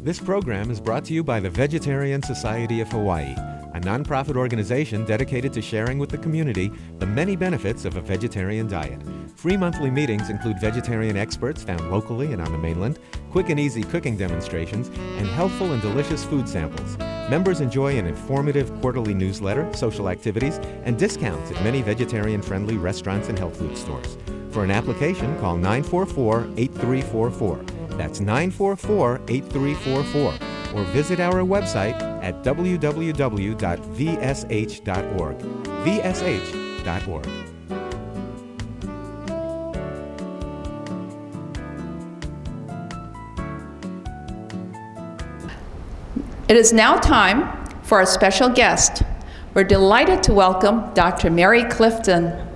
This program is brought to you by the Vegetarian Society of Hawaii, a nonprofit organization dedicated to sharing with the community the many benefits of a vegetarian diet. Free monthly meetings include vegetarian experts found locally and on the mainland, quick and easy cooking demonstrations, and healthful and delicious food samples. Members enjoy an informative quarterly newsletter, social activities, and discounts at many vegetarian-friendly restaurants and health food stores. For an application, call 944-8344. That's 944-8344. Or visit our website at www.vsh.org. vsh.org. It is now time for our special guest. We're delighted to welcome Dr.Mary Clifton.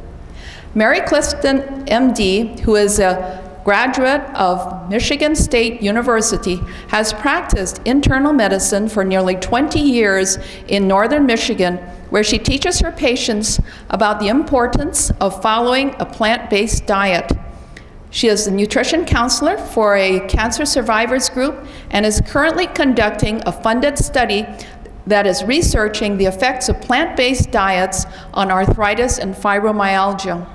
Mary Clifton M.D., who is a graduate of Michigan State University, has practiced internal medicine for nearly 20 years in northern Michigan, where she teaches her patients about the importance of following a plant-based diet. She is a nutrition counselor for a cancer survivors group and is currently conducting a funded study that is researching the effects of plant-based diets on arthritis and fibromyalgia.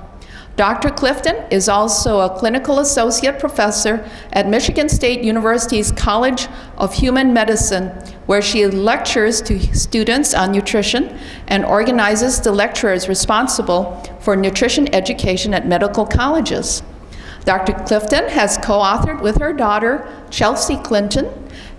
Dr. Clifton is also a clinical associate professor at Michigan State University's College of Human Medicine, where she lectures to students on nutrition and organizes the lecturers responsible for nutrition education at medical colleges. Dr. Clifton has co-authored with her daughter, Chelsea Clinton,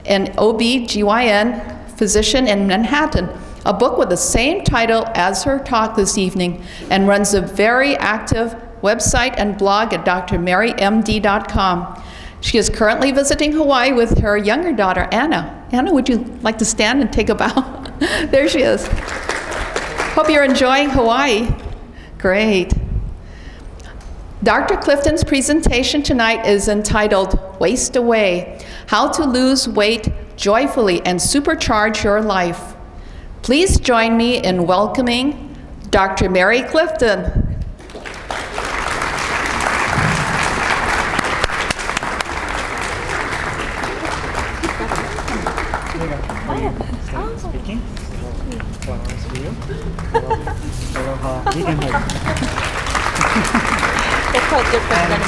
an OB/GYN physician in Manhattan, a book with the same title as her talk this evening, and runs a very active website and blog at drmarymd.com. She is currently visiting Hawaii with her younger daughter, Anna. Anna, would you like to stand and take a bow? There she is. Hope you're enjoying Hawaii. Great. Dr. Clifton's presentation tonight is entitled Waste Away: How to Lose Weight Joyfully and Supercharge Your Life. Please join me in welcoming Dr. Mary Clifton. Speaking. Aloha. You can hear. It's quite different than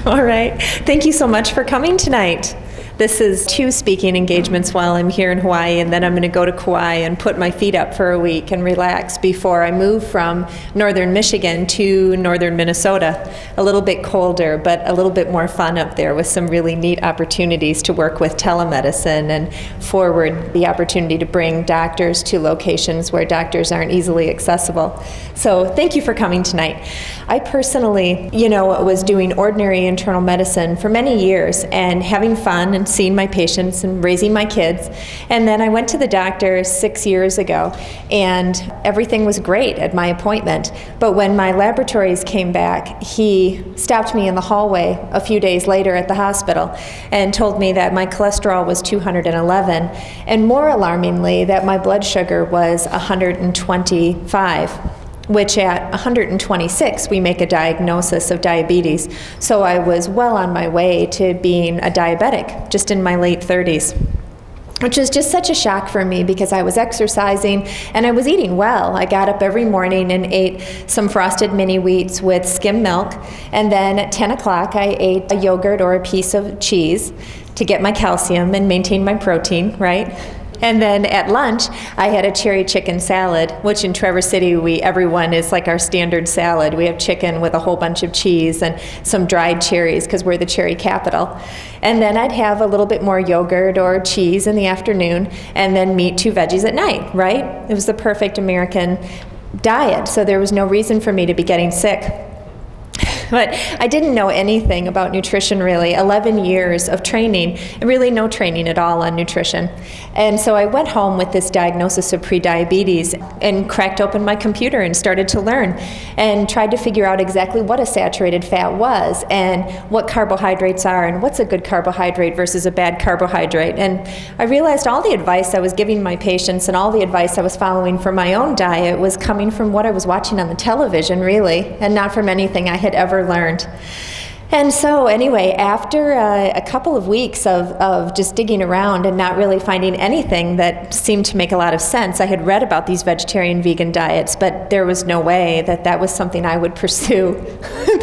a All right. Thank you so much for coming tonight. This is 2 speaking engagements while I'm here in Hawaii, and then I'm going to go to Kauai and put my feet up for a week and relax before I move from northern Michigan to northern Minnesota. A little bit colder, but a little bit more fun up there with some really neat opportunities to work with telemedicine and forward the opportunity to bring doctors to locations where doctors aren't easily accessible. So thank you for coming tonight. I personally, was doing ordinary internal medicine for many years and having fun and seeing my patients and raising my kids. And then I went to the doctor 6 years ago, and everything was great at my appointment. But when my laboratories came back, he stopped me in the hallway a few days later at the hospital and told me that my cholesterol was 211, and more alarmingly, that my blood sugar was 125. Which at 126, we make a diagnosis of diabetes. So I was well on my way to being a diabetic, just in my late 30s. Which was just such a shock for me because I was exercising and I was eating well. I got up every morning and ate some frosted mini wheats with skim milk. And then at 10 o'clock, I ate a yogurt or a piece of cheese to get my calcium and maintain my protein, right? And then at lunch, I had a cherry chicken salad, which in Traverse City, everyone is like our standard salad. We have chicken with a whole bunch of cheese and some dried cherries because we're the cherry capital. And then I'd have a little bit more yogurt or cheese in the afternoon, and then meat, 2 veggies at night, right? It was the perfect American diet, so there was no reason for me to be getting sick. But I didn't know anything about nutrition really. 11 years of training, and really no training at all on nutrition. And so I went home with this diagnosis of prediabetes and cracked open my computer and started to learn and tried to figure out exactly what a saturated fat was and what carbohydrates are and what's a good carbohydrate versus a bad carbohydrate. And I realized all the advice I was giving my patients and all the advice I was following for my own diet was coming from what I was watching on the television really, and not from anything I had ever learned. And so anyway, after a couple of weeks of just digging around and not really finding anything that seemed to make a lot of sense, I had read about these vegetarian vegan diets, but there was no way that that was something I would pursue.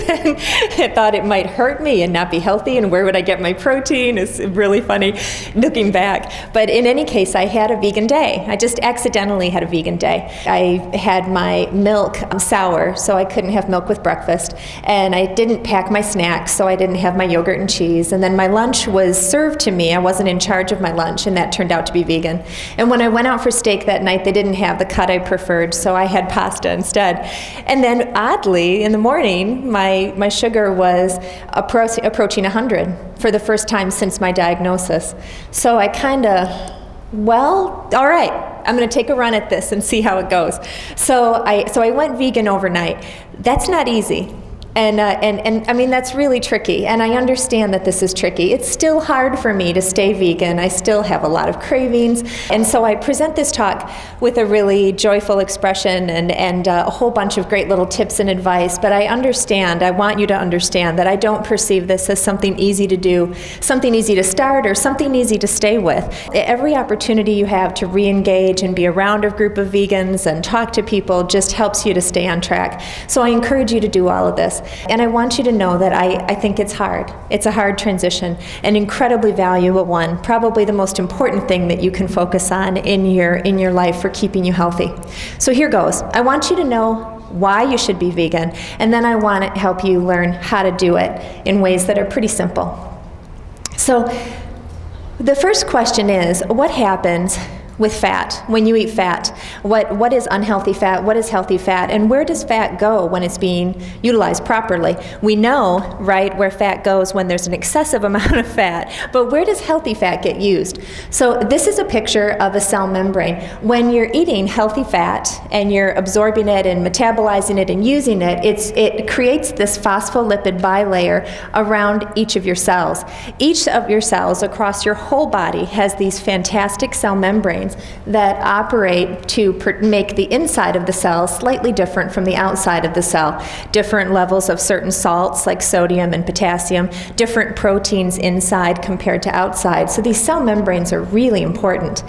Then I thought it might hurt me and not be healthy, and where would I get my protein? It's really funny looking back. But in any case, I had a vegan day. I just accidentally had a vegan day. I had my milk sour, so I couldn't have milk with breakfast, and I didn't pack my snacks, so I didn't have my yogurt and cheese. And then my lunch was served to me. I wasn't in charge of my lunch, and that turned out to be vegan. And when I went out for steak that night, they didn't have the cut I preferred, so I had pasta instead. And then oddly, in the morning, my sugar was approaching 100 for the first time since my diagnosis. So I kind of, well, all right, I'm going to take a run at this and see how it goes. So I went vegan overnight. That's not easy. And I mean, that's really tricky, and I understand that this is tricky. It's still hard for me to stay vegan. I still have a lot of cravings, and so I present this talk with a really joyful expression and a whole bunch of great little tips and advice, but I want you to understand that I don't perceive this as something easy to do, something easy to start, or something easy to stay with. Every opportunity you have to re-engage and be around a group of vegans and talk to people just helps you to stay on track. So I encourage you to do all of this. And I want you to know that I think it's hard. It's a hard transition, an incredibly valuable one, probably the most important thing that you can focus on in your life for keeping you healthy. So here goes. I want you to know why you should be vegan, and then I want to help you learn how to do it in ways that are pretty simple. So the first question is, what happens with fat, when you eat fat? What is unhealthy fat? What is healthy fat? And where does fat go when it's being utilized properly? We know, right, where fat goes when there's an excessive amount of fat, but where does healthy fat get used? So this is a picture of a cell membrane. When you're eating healthy fat and you're absorbing it and metabolizing it and using it, it creates this phospholipid bilayer around each of your cells. Each of your cells across your whole body has these fantastic cell membranes that operate to make the inside of the cell slightly different from the outside of the cell. Different levels of certain salts like sodium and potassium, different proteins inside compared to outside. So these cell membranes are really important.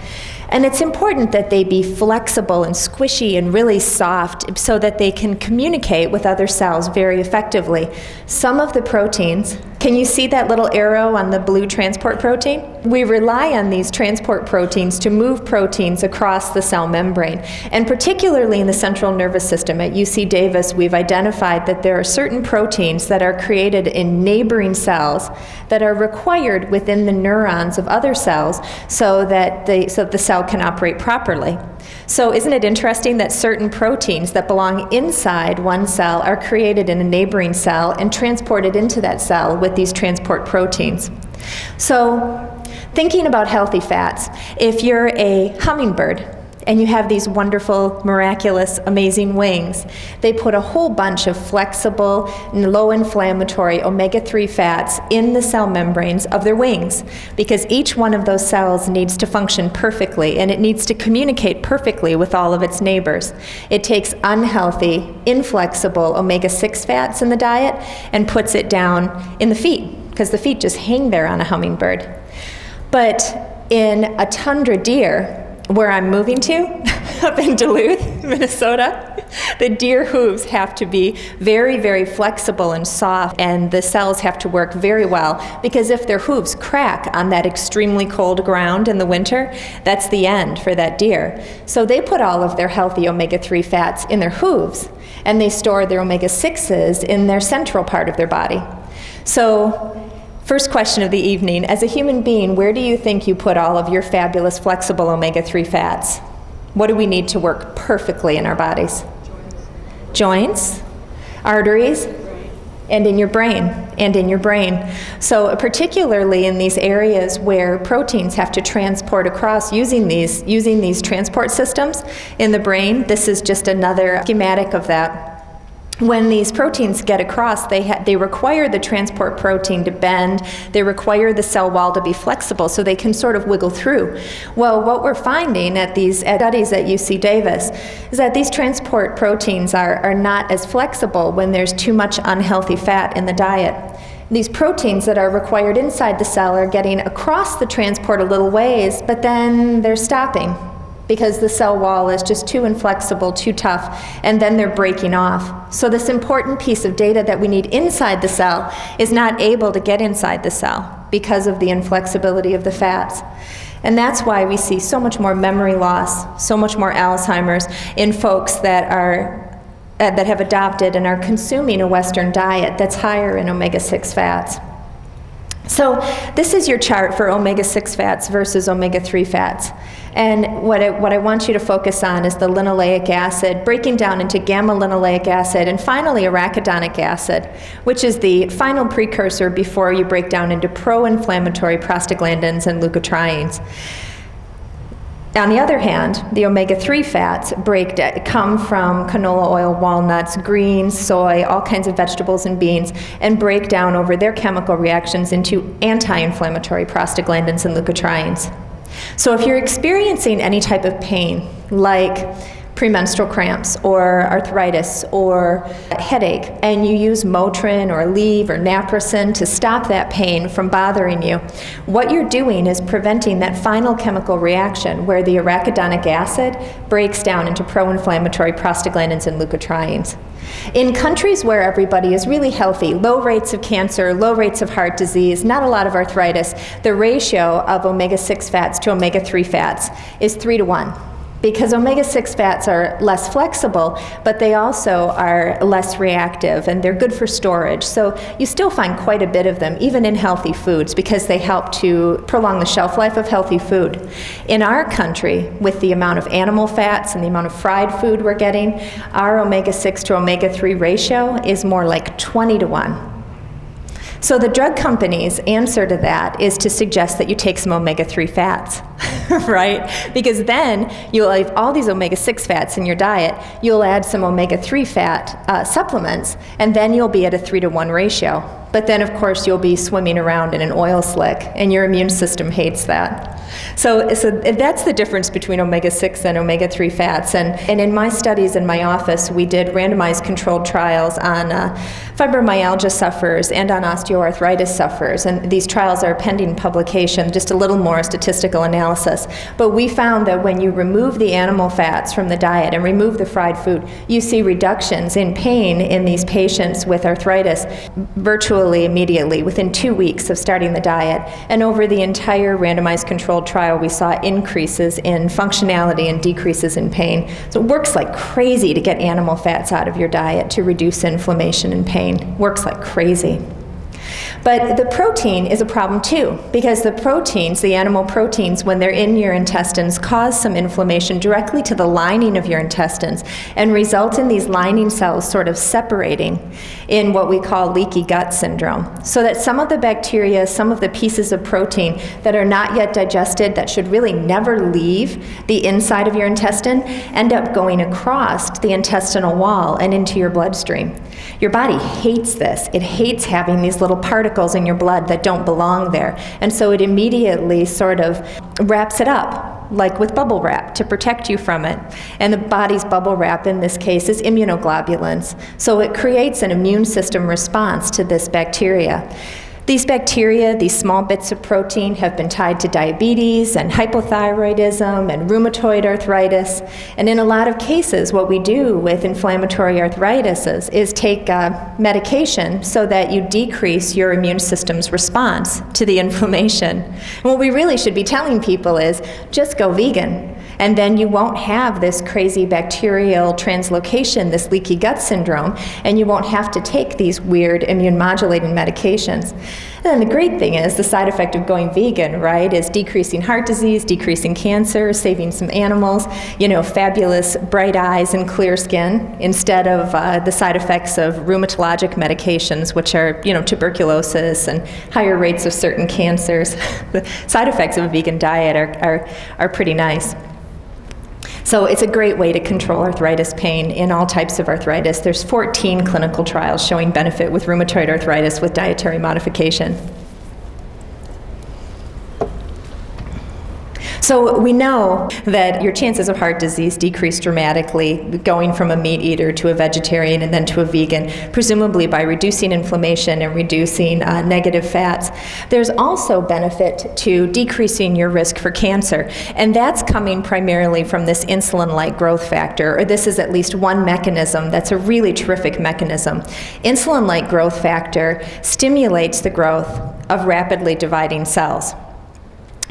And it's important that they be flexible and squishy and really soft so that they can communicate with other cells very effectively. Some of the proteins, can you see that little arrow on the blue transport protein? We rely on these transport proteins to move proteins across the cell membrane. And particularly in the central nervous system at UC Davis, we've identified that there are certain proteins that are created in neighboring cells that are required within the neurons of other cells so that the cell can operate properly. So isn't it interesting that certain proteins that belong inside one cell are created in a neighboring cell and transported into that cell with these transport proteins? So thinking about healthy fats, if you're a hummingbird and you have these wonderful, miraculous, amazing wings, they put a whole bunch of flexible, low-inflammatory omega-3 fats in the cell membranes of their wings, because each one of those cells needs to function perfectly, and it needs to communicate perfectly with all of its neighbors. It takes unhealthy, inflexible omega-6 fats in the diet and puts it down in the feet, because the feet just hang there on a hummingbird. But in a tundra deer, where I'm moving to, up in Duluth, Minnesota, the deer hooves have to be very, very flexible and soft, and the cells have to work very well, because if their hooves crack on that extremely cold ground in the winter, that's the end for that deer. So they put all of their healthy omega-3 fats in their hooves, and they store their omega-6s in their central part of their body. So first question of the evening, as a human being, where do you think you put all of your fabulous flexible omega-3 fats? What do we need to work perfectly in our bodies? Joints, arteries, and in your brain. So particularly in these areas where proteins have to transport across using these transport systems in the brain, this is just another schematic of that. when these proteins get across, they require the transport protein to bend. They require the cell wall to be flexible so they can sort of wiggle through. Well, what we're finding at these studies at UC Davis is that these transport proteins are not as flexible when there's too much unhealthy fat in the diet. These proteins that are required inside the cell are getting across the transport a little ways, but then they're stopping because the cell wall is just too inflexible, too tough, and then they're breaking off. So this important piece of data that we need inside the cell is not able to get inside the cell because of the inflexibility of the fats. And that's why we see so much more memory loss, so much more Alzheimer's in folks that have adopted and are consuming a Western diet that's higher in omega-6 fats. So this is your chart for omega-6 fats versus omega-3 fats. And what I want you to focus on is the linoleic acid, breaking down into gamma-linoleic acid, and finally arachidonic acid, which is the final precursor before you break down into pro-inflammatory prostaglandins and leukotrienes. On the other hand, the omega-3 fats come from canola oil, walnuts, greens, soy, all kinds of vegetables and beans, and break down over their chemical reactions into anti-inflammatory prostaglandins and leukotrienes. So if you're experiencing any type of pain, like premenstrual cramps or arthritis or headache, and you use Motrin or Aleve or Naproxen to stop that pain from bothering you, what you're doing is preventing that final chemical reaction where the arachidonic acid breaks down into pro-inflammatory prostaglandins and leukotrienes. In countries where everybody is really healthy, low rates of cancer, low rates of heart disease, not a lot of arthritis, the ratio of omega-6 fats to omega-3 fats is 3-to-1. Because omega-6 fats are less flexible, but they also are less reactive, and they're good for storage. So you still find quite a bit of them, even in healthy foods, because they help to prolong the shelf life of healthy food. In our country, with the amount of animal fats and the amount of fried food we're getting, our omega-6 to omega-3 ratio is more like 20-to-1. So the drug company's answer to that is to suggest that you take some omega-3 fats, right? Because then you'll have all these omega-6 fats in your diet, you'll add some omega-3 fat supplements, and then you'll be at a 3-to-1 ratio. But then, of course, you'll be swimming around in an oil slick, and your immune system hates that. So that's the difference between omega-6 and omega-3 fats. And in my studies in my office, we did randomized controlled trials on fibromyalgia sufferers and on osteoarthritis sufferers. And these trials are pending publication, just a little more statistical analysis. But we found that when you remove the animal fats from the diet and remove the fried food, you see reductions in pain in these patients with arthritis virtually immediately within 2 weeks of starting the diet. And over the entire randomized controlled trial, we saw increases in functionality and decreases in pain. So it works like crazy to get animal fats out of your diet to reduce inflammation and pain. Works like crazy. But the protein is a problem too, because the proteins, the animal proteins, when they're in your intestines, cause some inflammation directly to the lining of your intestines and result in these lining cells sort of separating in what we call leaky gut syndrome. So that some of the bacteria, some of the pieces of protein that are not yet digested, that should really never leave the inside of your intestine, end up going across the intestinal wall and into your bloodstream. Your body hates this. It hates having these little particles in your blood that don't belong there. And so it immediately sort of wraps it up, like with bubble wrap, to protect you from it. And the body's bubble wrap in this case is immunoglobulins. So it creates an immune system response to this bacteria. These bacteria, these small bits of protein, have been tied to diabetes and hypothyroidism and rheumatoid arthritis. And in a lot of cases, what we do with inflammatory arthritis is take medication so that you decrease your immune system's response to the inflammation. And what we really should be telling people is just go vegan. And then you won't have this crazy bacterial translocation, this leaky gut syndrome, and you won't have to take these weird immune modulating medications. And then the great thing is the side effect of going vegan, right, is decreasing heart disease, decreasing cancer, saving some animals, fabulous bright eyes and clear skin, instead of the side effects of rheumatologic medications, which are, tuberculosis and higher rates of certain cancers. The side effects of a vegan diet are pretty nice. So it's a great way to control arthritis pain in all types of arthritis. There's 14 clinical trials showing benefit with rheumatoid arthritis with dietary modification. So we know that your chances of heart disease decrease dramatically going from a meat eater to a vegetarian and then to a vegan, presumably by reducing inflammation and reducing negative fats. There's also benefit to decreasing your risk for cancer, and that's coming primarily from this insulin-like growth factor, or this is at least one mechanism that's a really terrific mechanism. Insulin-like growth factor stimulates the growth of rapidly dividing cells.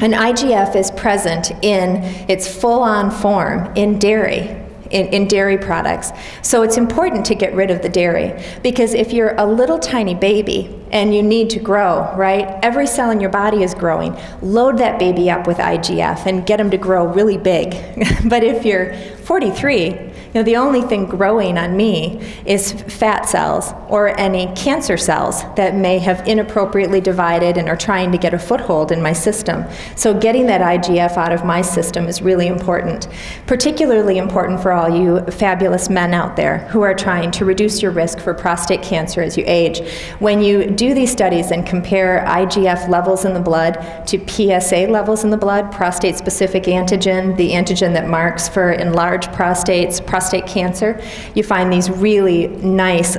And IGF is present in its full-on form in dairy, in dairy products. So it's important to get rid of the dairy, because if you're a little tiny baby and you need to grow, right? Every cell in your body is growing. Load that baby up with IGF and get them to grow really big. But if you're 43, the only thing growing on me is fat cells or any cancer cells that may have inappropriately divided and are trying to get a foothold in my system. So getting that IGF out of my system is really important. Particularly important for all you fabulous men out there who are trying to reduce your risk for prostate cancer as you age. When you do these studies and compare IGF levels in the blood to PSA levels in the blood, prostate-specific antigen, the antigen that marks for enlarged prostates, prostate cancer, you find these really nice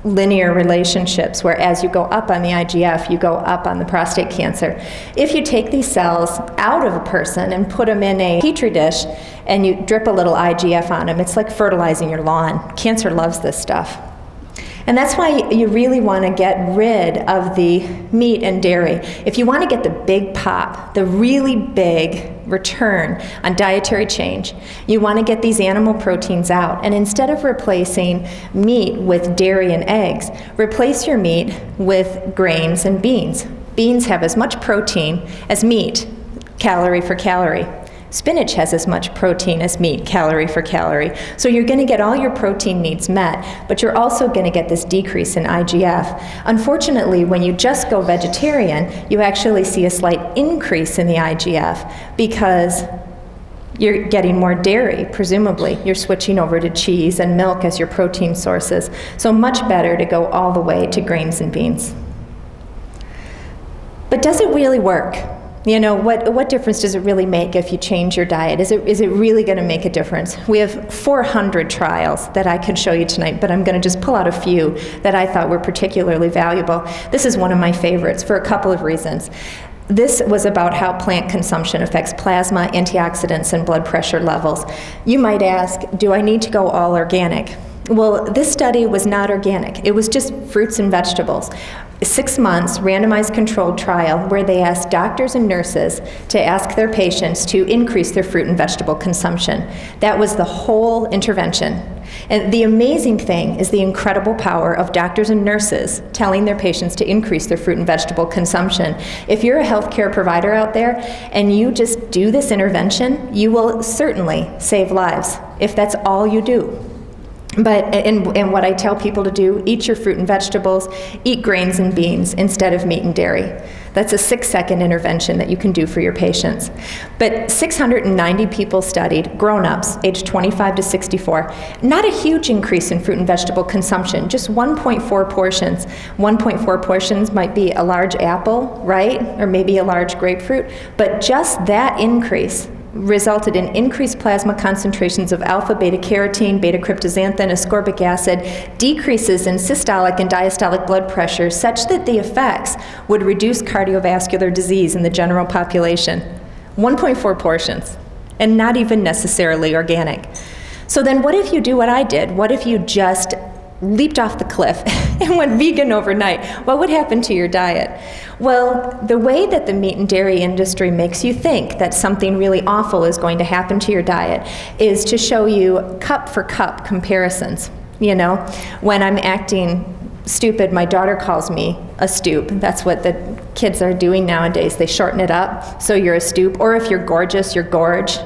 linear relationships where as you go up on the IGF, you go up on the prostate cancer. If you take these cells out of a person and put them in a petri dish and you drip a little IGF on them, it's like fertilizing your lawn. Cancer loves this stuff. And that's why you really want to get rid of the meat and dairy. If you want to get the big pop, the really big return on dietary change, you want to get these animal proteins out. And instead of replacing meat with dairy and eggs, replace your meat with grains and beans. Beans have as much protein as meat, calorie for calorie. Spinach has as much protein as meat, calorie for calorie. So you're going to get all your protein needs met, but you're also going to get this decrease in IGF. Unfortunately, when you just go vegetarian, you actually see a slight increase in the IGF because you're getting more dairy, presumably. You're switching over to cheese and milk as your protein sources. So much better to go all the way to grains and beans. But does it really work? What difference does it really make if you change your diet? Is it really going to make a difference? We have 400 trials that I could show you tonight, but I'm going to just pull out a few that I thought were particularly valuable. This is one of my favorites for a couple of reasons. This was about how plant consumption affects plasma, antioxidants, and blood pressure levels. You might ask, do I need to go all organic? Well, this study was not organic. It was just fruits and vegetables. 6 months randomized controlled trial where they asked doctors and nurses to ask their patients to increase their fruit and vegetable consumption. That was the whole intervention. And the amazing thing is the incredible power of doctors and nurses telling their patients to increase their fruit and vegetable consumption. If you're a healthcare provider out there and you just do this intervention, you will certainly save lives if that's all you do. But, and what I tell people to do, eat your fruit and vegetables, eat grains and beans instead of meat and dairy. That's a 6-second intervention that you can do for your patients. But 690 people studied, grown-ups, aged 25 to 64. Not a huge increase in fruit and vegetable consumption, just 1.4 portions. 1.4 portions might be a large apple, right? Or maybe a large grapefruit. But just that increase resulted in increased plasma concentrations of alpha, beta-carotene, beta-cryptoxanthin, ascorbic acid, decreases in systolic and diastolic blood pressure such that the effects would reduce cardiovascular disease in the general population. 1.4 portions, and not even necessarily organic. So then what if you do what I did? What if you just leaped off the cliff and went vegan overnight? What would happen to your diet? Well, the way that the meat and dairy industry makes you think that something really awful is going to happen to your diet is to show you cup for cup comparisons. When I'm acting stupid, my daughter calls me a stoop. That's what the kids are doing nowadays. They shorten it up, so you're a stoop. Or if you're gorgeous, you're gorge,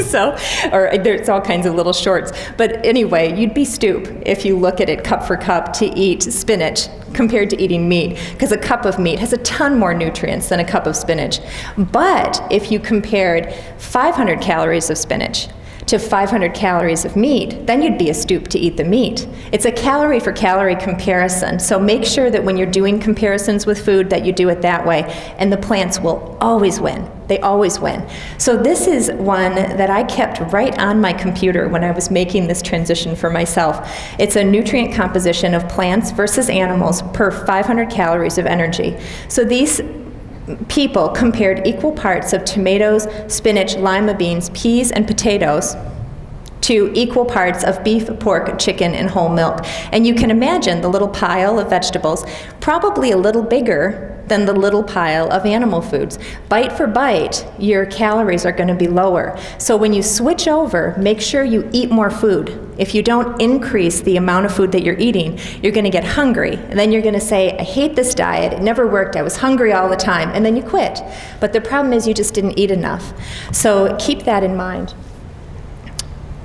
So, or there's all kinds of little shorts. But anyway, you'd be stoop if you look at it cup for cup to eat spinach compared to eating meat, because a cup of meat has a ton more nutrients than a cup of spinach. But if you compared 500 calories of spinach to 500 calories of meat, then you'd be a stoop to eat the meat. It's a calorie for calorie comparison, so make sure that when you're doing comparisons with food that you do it that way, and the plants will always win. They always win. So this is one that I kept right on my computer when I was making this transition for myself. It's a nutrient composition of plants versus animals per 500 calories of energy. So these people compared equal parts of tomatoes, spinach, lima beans, peas, and potatoes to equal parts of beef, pork, chicken, and whole milk. And you can imagine the little pile of vegetables, probably a little bigger than the little pile of animal foods. Bite for bite, your calories are going to be lower. So when you switch over, make sure you eat more food. If you don't increase the amount of food that you're eating, you're going to get hungry. And then you're going to say, I hate this diet, it never worked, I was hungry all the time, and then you quit. But the problem is you just didn't eat enough. So keep that in mind.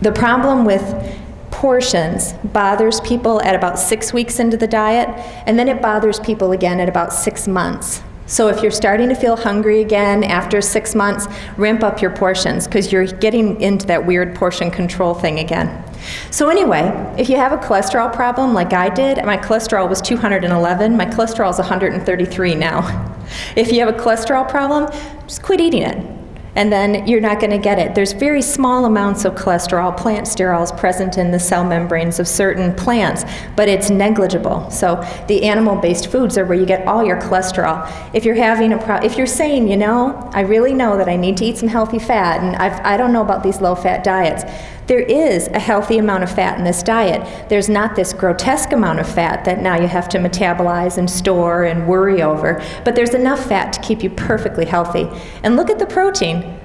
The problem with portions bothers people at about 6 weeks into the diet, and then it bothers people again at about 6 months. So if you're starting to feel hungry again after 6 months, ramp up your portions, because you're getting into that weird portion control thing again. So anyway, if you have a cholesterol problem like I did, my cholesterol was 211, my cholesterol is 133 now. If you have a cholesterol problem, just quit eating it. And then you're not going to get it. There's very small amounts of cholesterol, plant sterols, present in the cell membranes of certain plants, but it's negligible. So the animal-based foods are where you get all your cholesterol. If you're having if you're saying, you know, I really know that I need to eat some healthy fat, and I don't know about these low-fat diets, there is a healthy amount of fat in this diet. There's not this grotesque amount of fat that now you have to metabolize and store and worry over, but there's enough fat to keep you perfectly healthy. And look at the protein.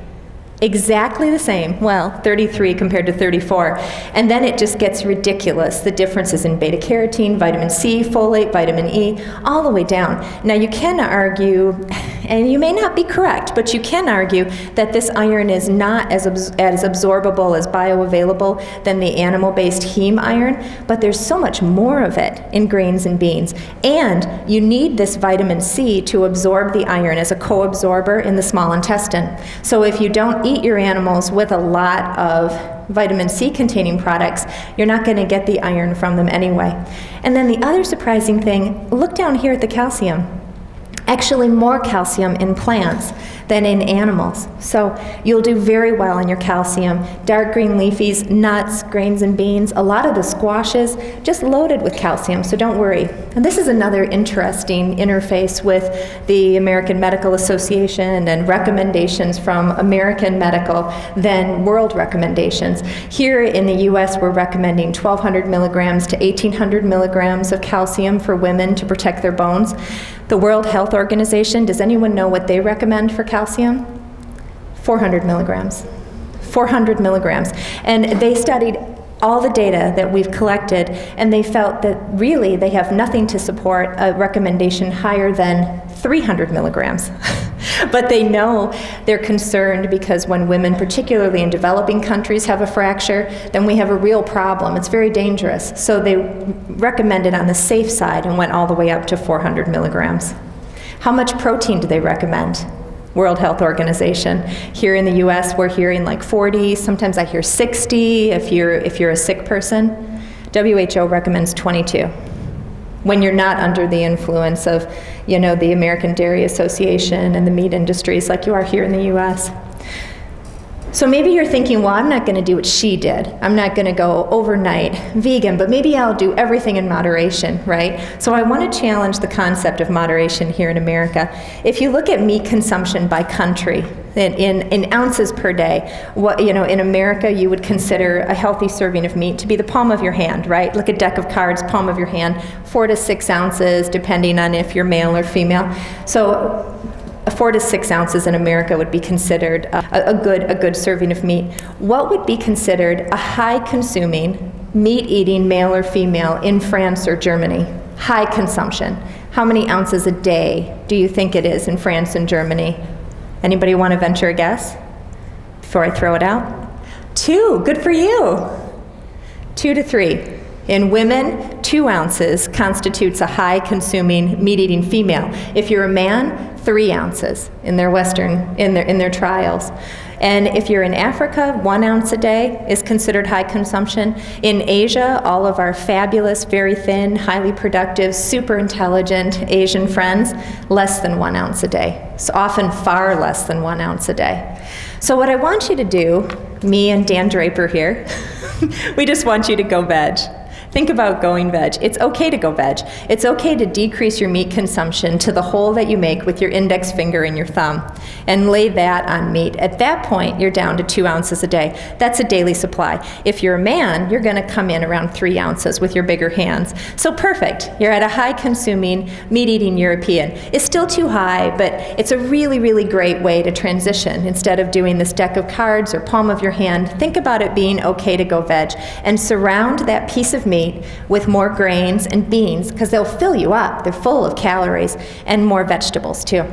Exactly the same. Well, 33 compared to 34. And then it just gets ridiculous. The differences in beta carotene, vitamin C, folate, vitamin E, all the way down. Now you can argue, and you may not be correct, but you can argue that this iron is not as absorbable, as bioavailable than the animal-based heme iron, but there's so much more of it in grains and beans. And you need this vitamin C to absorb the iron as a co-absorber in the small intestine. So if you don't eat your animals with a lot of vitamin C containing products, you're not going to get the iron from them anyway. And then the other surprising thing, look down here at the calcium. Actually more calcium in plants than in animals. So you'll do very well on your calcium. Dark green leafies, nuts, grains and beans, a lot of the squashes, just loaded with calcium, so don't worry. And this is another interesting interface with the American Medical Association and recommendations from American Medical than world recommendations. Here in the US, we're recommending 1,200 milligrams to 1,800 milligrams of calcium for women to protect their bones. The World Health Organization, does anyone know what they recommend for calcium? 400 milligrams. 400 milligrams. And they studied all the data that we've collected, and they felt that really they have nothing to support a recommendation higher than 300 milligrams. But they know they're concerned because when women, particularly in developing countries, have a fracture, then we have a real problem. It's very dangerous. So they recommended on the safe side and went all the way up to 400 milligrams. How much protein do they recommend? World Health Organization. Here in the US, we're hearing like 40, sometimes I hear 60 if you're a sick person. WHO recommends 22. When you're not under the influence of, you know, the American Dairy Association and the meat industries like you are here in the US. So maybe you're thinking, well, I'm not going to do what she did. I'm not going to go overnight vegan, but maybe I'll do everything in moderation, right? So I want to challenge the concept of moderation here in America. If you look at meat consumption by country, in ounces per day, what, you know, in America you would consider a healthy serving of meat to be the palm of your hand, right? Like a deck of cards, palm of your hand, 4 to 6 ounces, depending on if you're male or female. So 4 to 6 ounces in America would be considered a good serving of meat. What would be considered a high-consuming, meat-eating male or female in France or Germany? High consumption. How many ounces a day do you think it is in France and Germany? Anybody want to venture a guess before I throw it out? 2. Good for you. 2 to 3. In women, 2 ounces constitutes a high-consuming, meat-eating female. If you're a man, 3 ounces in their trials. And if you're in Africa, 1 ounce a day is considered high consumption. In Asia, all of our fabulous, very thin, highly productive, super intelligent Asian friends, less than 1 ounce a day. So often far less than 1 ounce a day. So what I want you to do, me and Dan Draper here, we just want you to go veg. Think about going veg. It's okay to go veg. It's okay to decrease your meat consumption to the hole that you make with your index finger and your thumb and lay that on meat. At that point, you're down to 2 ounces a day. That's a daily supply. If you're a man, you're going to come in around 3 ounces with your bigger hands. So perfect. You're at a high-consuming, meat-eating European. It's still too high, but it's a really, really great way to transition. Instead of doing this deck of cards or palm of your hand, think about it being okay to go veg and surround that piece of meat with more grains and beans because they'll fill you up. They're full of calories, and more vegetables too.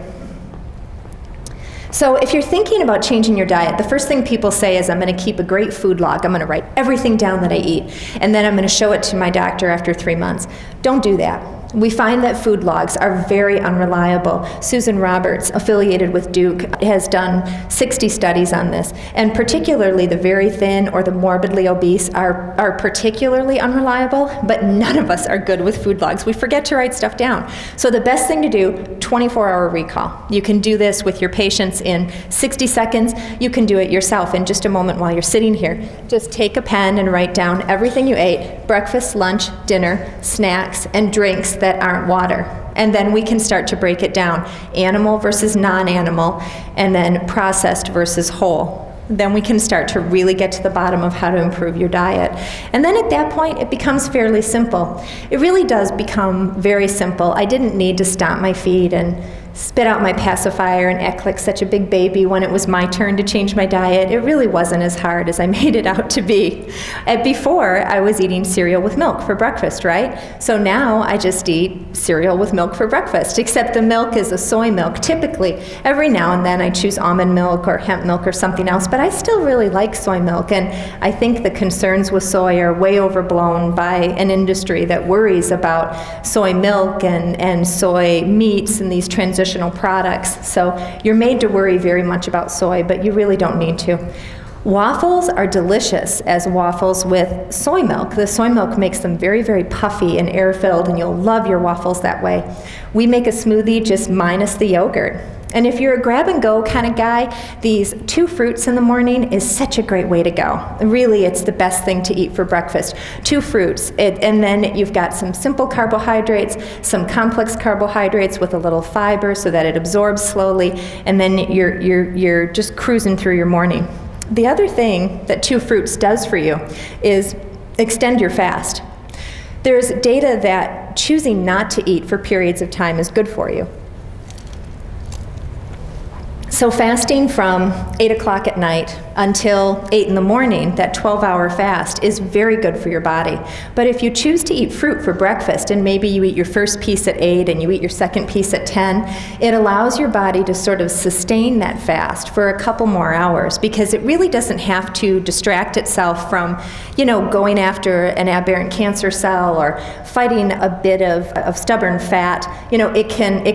So if you're thinking about changing your diet, the first thing people say is, I'm going to keep a great food log. I'm going to write everything down that I eat, and then I'm going to show it to my doctor after 3 months. Don't do that. We find that food logs are very unreliable. Susan Roberts, affiliated with Duke, has done 60 studies on this, and particularly the very thin or the morbidly obese are particularly unreliable, but none of us are good with food logs. We forget to write stuff down. So the best thing to do, 24-hour recall. You can do this with your patients in 60 seconds. You can do it yourself in just a moment while you're sitting here. Just take a pen and write down everything you ate, breakfast, lunch, dinner, snacks, and drinks that aren't water. And then we can start to break it down, animal versus non-animal, and then processed versus whole. Then we can start to really get to the bottom of how to improve your diet. And then at that point, it becomes fairly simple. It really does become very simple. I didn't need to stomp my feet and spit out my pacifier and act like such a big baby when it was my turn to change my diet. It really wasn't as hard as I made it out to be. Before, I was eating cereal with milk for breakfast, right? So now I just eat cereal with milk for breakfast, except the milk is a soy milk. Typically, every now and then I choose almond milk or hemp milk or something else, but I still really like soy milk, and I think the concerns with soy are way overblown by an industry that worries about soy milk and soy meats and these transitional products. So you're made to worry very much about soy, but you really don't need to. Waffles are delicious as waffles with soy milk. The soy milk makes them very, very puffy and air-filled, and you'll love your waffles that way. We make a smoothie just minus the yogurt. And if you're a grab-and-go kind of guy, these 2 fruits in the morning is such a great way to go. Really, it's the best thing to eat for breakfast. 2 fruits, and then you've got some simple carbohydrates, some complex carbohydrates with a little fiber so that it absorbs slowly, and then you're just cruising through your morning. The other thing that 2 fruits does for you is extend your fast. There's data that choosing not to eat for periods of time is good for you. So fasting from 8 o'clock at night until 8 in the morning, that 12-hour fast, is very good for your body. But if you choose to eat fruit for breakfast, and maybe you eat your first piece at 8 and you eat your second piece at 10, it allows your body to sort of sustain that fast for a couple more hours, because it really doesn't have to distract itself from, going after an aberrant cancer cell or fighting a bit of stubborn fat. It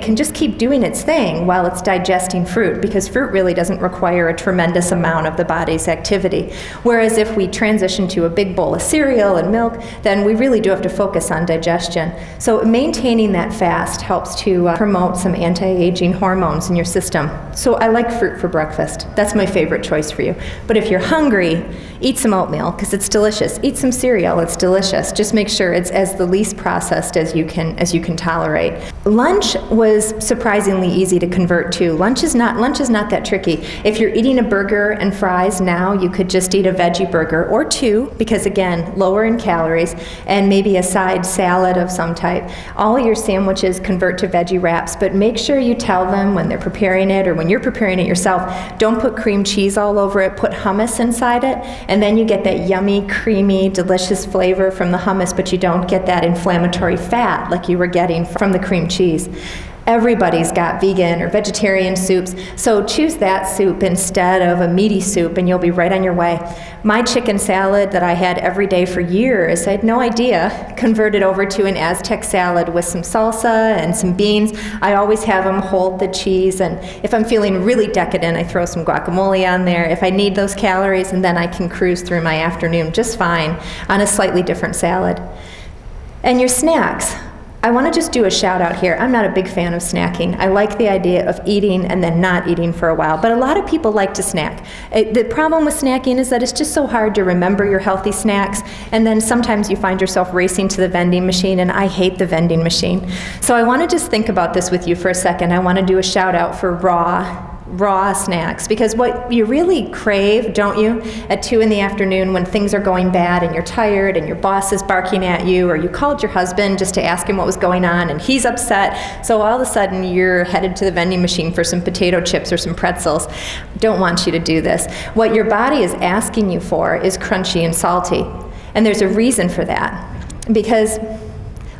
can just keep doing its thing while it's digesting fruit, because fruit really doesn't require a tremendous amount of the body's activity. Whereas if we transition to a big bowl of cereal and milk, then we really do have to focus on digestion. So maintaining that fast helps to promote some anti-aging hormones in your system. So I like fruit for breakfast. That's my favorite choice for you. But if you're hungry, eat some oatmeal because it's delicious. Eat some cereal, it's delicious. Just make sure it's as the least processed as you can tolerate. Lunch was surprisingly easy to convert to. Lunch is not that tricky. If you're eating a burger and fries now, you could just eat a veggie burger or 2, because again, lower in calories, and maybe a side salad of some type. All your sandwiches convert to veggie wraps, but make sure you tell them when they're preparing it or when you're preparing it yourself, don't put cream cheese all over it, put hummus inside it, and then you get that yummy, creamy, delicious flavor from the hummus, but you don't get that inflammatory fat like you were getting from the cream cheese. Everybody's got vegan or vegetarian soups, so choose that soup instead of a meaty soup and you'll be right on your way. My chicken salad that I had every day for years, I had no idea, converted over to an Aztec salad with some salsa and some beans. I always have them hold the cheese, and if I'm feeling really decadent, I throw some guacamole on there if I need those calories, and then I can cruise through my afternoon just fine on a slightly different salad. And your snacks. I want to just do a shout out here. I'm not a big fan of snacking. I like the idea of eating and then not eating for a while, but a lot of people like to snack. The problem with snacking is that it's just so hard to remember your healthy snacks, and then sometimes you find yourself racing to the vending machine, and I hate the vending machine. So I want to just think about this with you for a second. I want to do a shout out for raw snacks, because what you really crave, don't you, at 2 in the afternoon when things are going bad and you're tired and your boss is barking at you, or you called your husband just to ask him what was going on and he's upset, so all of a sudden you're headed to the vending machine for some potato chips or some pretzels. Don't want you to do this. What your body is asking you for is crunchy and salty, and there's a reason for that. Because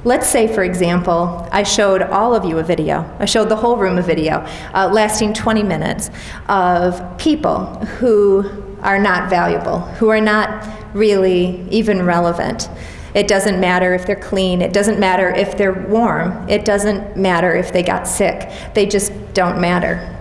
let's say, for example, I showed all of you a video. I showed the whole room a video lasting 20 minutes of people who are not valuable, who are not really even relevant. It doesn't matter if they're clean. It doesn't matter if they're warm. It doesn't matter if they got sick. They just don't matter.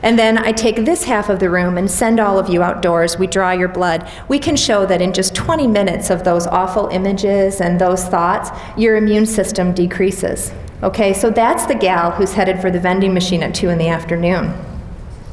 And then I take this half of the room and send all of you outdoors. We draw your blood. We can show that in just 20 minutes of those awful images and those thoughts, your immune system decreases. Okay, so that's the gal who's headed for the vending machine at 2 in the afternoon.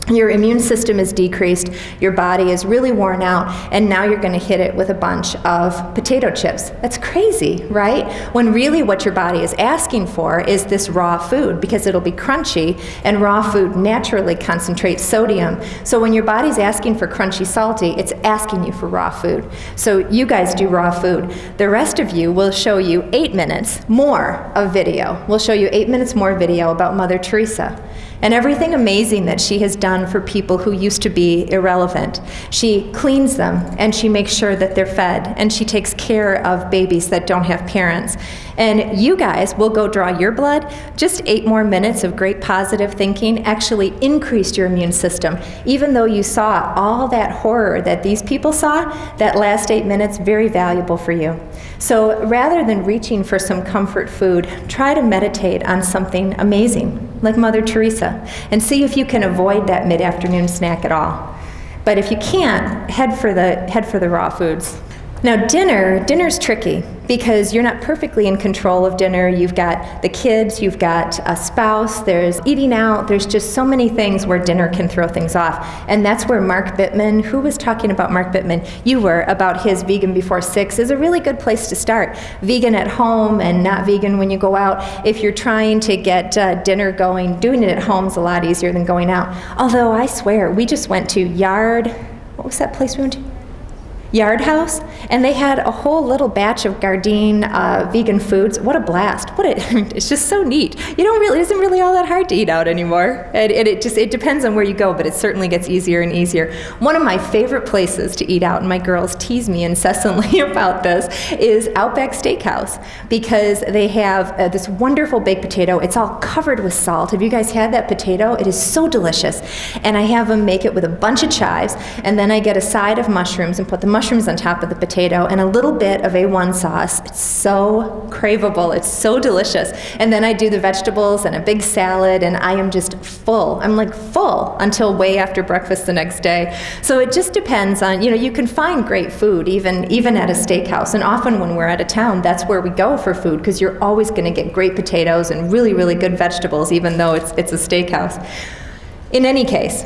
Your immune system is decreased, your body is really worn out, and now you're going to hit it with a bunch of potato chips. That's crazy, right? When really what your body is asking for is this raw food, because it'll be crunchy, and raw food naturally concentrates sodium. So when your body's asking for crunchy, salty, it's asking you for raw food. So you guys do raw food. The rest of you will show you 8 minutes more of video. We'll show you 8 minutes more video about Mother Teresa and everything amazing that she has done for people who used to be irrelevant. She cleans them, and she makes sure that they're fed, and she takes care of babies that don't have parents. And you guys will go draw your blood. Just 8 more minutes of great positive thinking actually increased your immune system. Even though you saw all that horror that these people saw, that last 8 minutes, very valuable for you. So rather than reaching for some comfort food, try to meditate on something amazing, like Mother Teresa, and see if you can avoid that mid-afternoon snack at all. But if you can't, head for the raw foods. Now dinner's tricky, because you're not perfectly in control of dinner. You've got the kids, you've got a spouse, there's eating out, there's just so many things where dinner can throw things off. And that's where Mark Bittman, who was talking about Mark Bittman? You were, about his Vegan Before 6, is a really good place to start. Vegan at home and not vegan when you go out. If you're trying to get dinner going, doing it at home is a lot easier than going out. Although I swear, we just went to what was that place we went to? Yard House, and they had a whole little batch of Gardein vegan foods. What a blast. It's just so neat. It isn't really all that hard to eat out anymore. It depends on where you go, but it certainly gets easier and easier. One of my favorite places to eat out, and my girls tease me incessantly about this, is Outback Steakhouse, because they have this wonderful baked potato. It's all covered with salt. Have you guys had that potato? It is so delicious. And I have them make it with a bunch of chives, and then I get a side of mushrooms and put the mushrooms on top of the potato and a little bit of A1 sauce. It's so craveable. It's so delicious. And then I do the vegetables and a big salad, and I am just full. I'm like full until way after breakfast the next day. So it just depends on, you can find great food even at a steakhouse. And often when we're out of town, that's where we go for food, because you're always going to get great potatoes and really, really good vegetables, even though it's a steakhouse. In any case,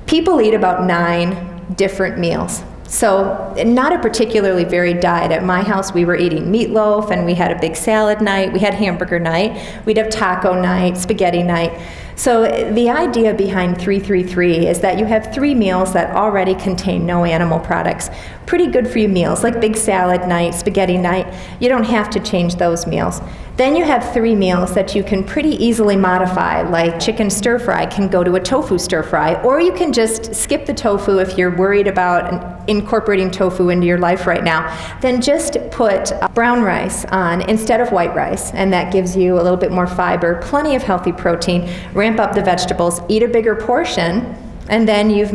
people eat about 9 different meals. So not a particularly varied diet. At my house, we were eating meatloaf, and we had a big salad night. We had hamburger night. We'd have taco night, spaghetti night. So the idea behind 333 is that you have 3 meals that already contain no animal products. Pretty good for you meals, like big salad night, spaghetti night. You don't have to change those meals. Then you have 3 meals that you can pretty easily modify, like chicken stir fry can go to a tofu stir fry, or you can just skip the tofu if you're worried about incorporating tofu into your life right now. Then just put brown rice on instead of white rice, and that gives you a little bit more fiber, plenty of healthy protein. Ramp up the vegetables, eat a bigger portion, and then you've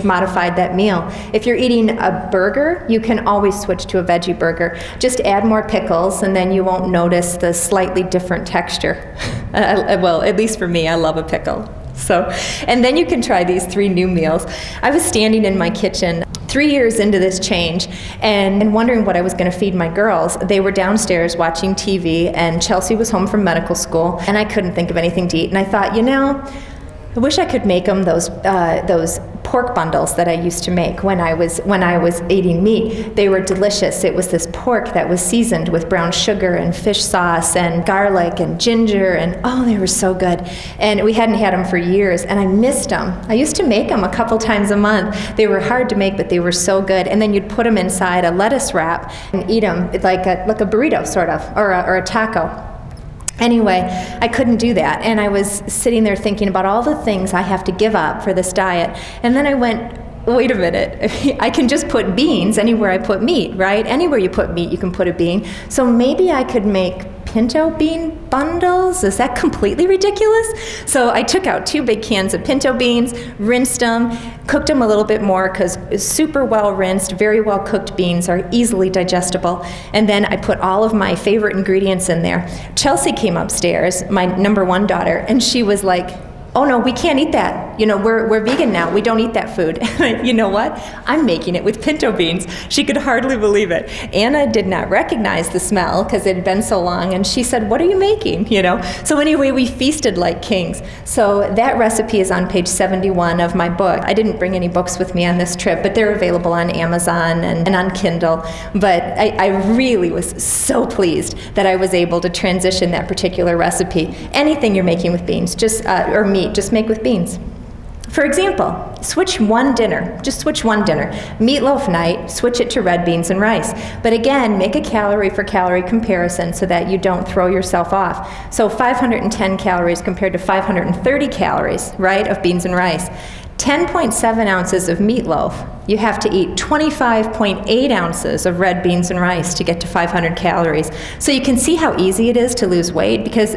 modified that meal. If you're eating a burger, you can always switch to a veggie burger. Just add more pickles, and then you won't notice the slightly different texture. Well, at least for me, I love a pickle. So, and then you can try these 3 new meals. I was standing in my kitchen 3 years into this change and wondering what I was going to feed my girls. They were downstairs watching TV, and Chelsea was home from medical school, and I couldn't think of anything to eat. And I thought, I wish I could make them those pork bundles that I used to make when I was eating meat. They were delicious. It was this pork that was seasoned with brown sugar and fish sauce and garlic and ginger, and oh, they were so good. And we hadn't had them for years, and I missed them. I used to make them a couple times a month. They were hard to make, but they were so good. And then you'd put them inside a lettuce wrap and eat them like a burrito, sort of, or a taco. Anyway, I couldn't do that, and I was sitting there thinking about all the things I have to give up for this diet, and then I went, wait a minute, I can just put beans anywhere I put meat, right? Anywhere you put meat, you can put a bean. So maybe I could make pinto bean bundles? Is that completely ridiculous? So I took out 2 big cans of pinto beans, rinsed them, cooked them a little bit more because super well rinsed, very well cooked beans are easily digestible. And then I put all of my favorite ingredients in there. Chelsea came upstairs, my number 1 daughter, and she was like, oh no, we can't eat that. We're vegan now. We don't eat that food. You know what? I'm making it with pinto beans. She could hardly believe it. Anna did not recognize the smell because it had been so long, and she said, what are you making? So anyway, we feasted like kings. So that recipe is on page 71 of my book. I didn't bring any books with me on this trip, but they're available on Amazon and on Kindle. But I really was so pleased that I was able to transition that particular recipe. Anything you're making with beans, or meat, just make with beans. For example, switch one dinner. Meatloaf night, switch it to red beans and rice. But again, make a calorie for calorie comparison so that you don't throw yourself off. So 510 calories compared to 530 calories, right, of beans and rice. 10.7 ounces of meatloaf. You have to eat 25.8 ounces of red beans and rice to get to 500 calories. So you can see how easy it is to lose weight, because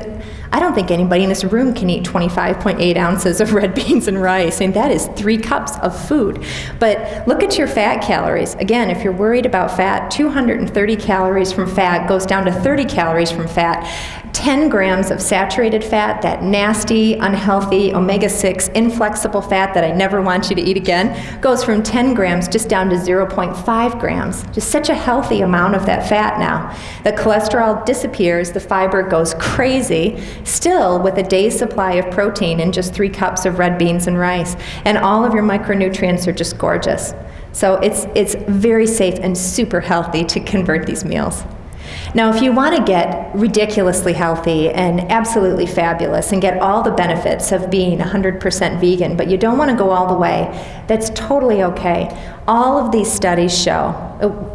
I don't think anybody in this room can eat 25.8 ounces of red beans and rice, and that is 3 cups of food. But look at your fat calories. Again, if you're worried about fat, 230 calories from fat goes down to 30 calories from fat. 10 grams of saturated fat, that nasty, unhealthy, omega-6, inflexible fat that I never want you to eat again, goes from 10 grams just down to 0.5 grams. Just such a healthy amount of that fat now. The cholesterol disappears, the fiber goes crazy, still with a day's supply of protein in just 3 cups of red beans and rice. And all of your micronutrients are just gorgeous. So it's very safe and super healthy to convert these meals. Now, if you want to get ridiculously healthy and absolutely fabulous and get all the benefits of being 100% vegan, but you don't want to go all the way, that's totally okay. All of these studies show